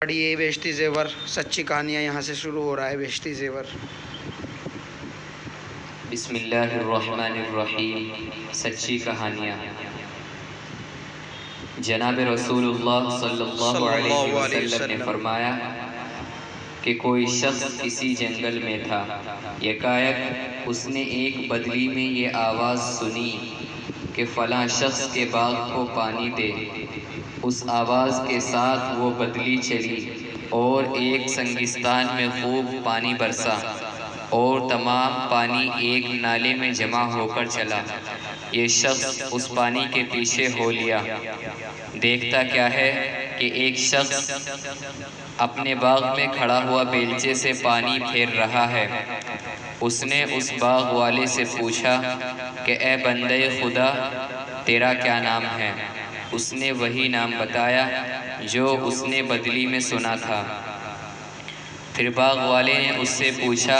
پڑھیے بیشتی زیور سچی کہانیاں یہاں سے شروع ہو رہا ہے۔ بیشتی زیور۔ بسم اللہ الرحمن الرحیم۔ سچی کہانیاں۔ جناب رسول اللہ صلی اللہ علیہ وسلم نے فرمایا کہ کوئی شخص کسی جنگل میں تھا، یکایک اس نے ایک بدلی میں یہ آواز سنی کہ فلاں شخص کے باغ کو پانی دے۔ اس آواز کے ساتھ وہ بدلی چلی اور ایک سنگستان میں خوب پانی برسا اور تمام پانی ایک نالے میں جمع ہو کر چلا۔ یہ شخص اس پانی کے پیچھے ہو لیا۔ دیکھتا کیا ہے کہ ایک شخص اپنے باغ میں کھڑا ہوا بیلچے سے پانی پھیر رہا ہے۔ اس نے اس باغ والے سے پوچھا کہ اے بندے خدا، تیرا کیا نام ہے؟ اس نے وہی نام بتایا جو اس نے بدلی میں سنا تھا۔ پھر باغ والے نے اس سے پوچھا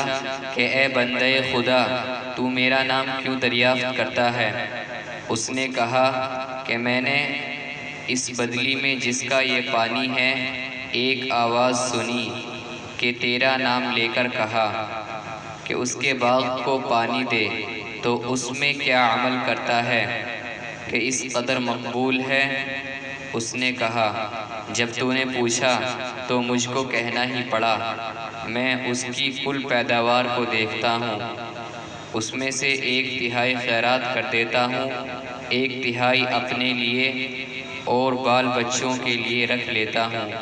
کہ اے بندے خدا، تو میرا نام کیوں دریافت کرتا ہے؟ اس نے کہا کہ میں نے اس بدلی میں جس کا یہ پانی ہے ایک آواز سنی کہ تیرا نام لے کر کہا کہ اس کے باغ کو پانی دے، تو اس میں کیا عمل کرتا ہے کہ اس قدر مقبول ہے؟ اس نے کہا جب تو نے پوچھا تو مجھ کو کہنا ہی پڑا، میں اس کی کل پیداوار کو دیکھتا ہوں، اس میں سے 1/3 خیرات کر دیتا ہوں، 1/3 اپنے لیے اور بال بچوں کے لیے رکھ لیتا ہوں،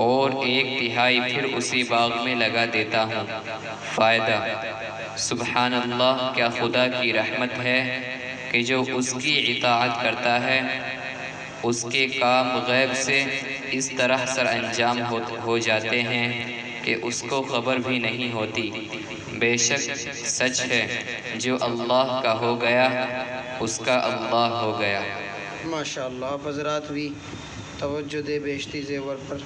اور 1/3 پھر اسی باغ میں لگا دیتا ہوں۔ فائدہ: سبحان اللہ، کیا خدا کی رحمت ہے کہ جو اس کی اطاعت کرتا ہے اس کے کام غیب سے اس طرح سر انجام ہو جاتے ہیں کہ اس کو خبر بھی نہیں ہوتی۔ بے شک سچ ہے، جو اللہ کا ہو گیا اس کا اللہ ہو گیا۔ ماشاءاللہ۔ حضرات بھی توجہ دے بیشتی زیور پر۔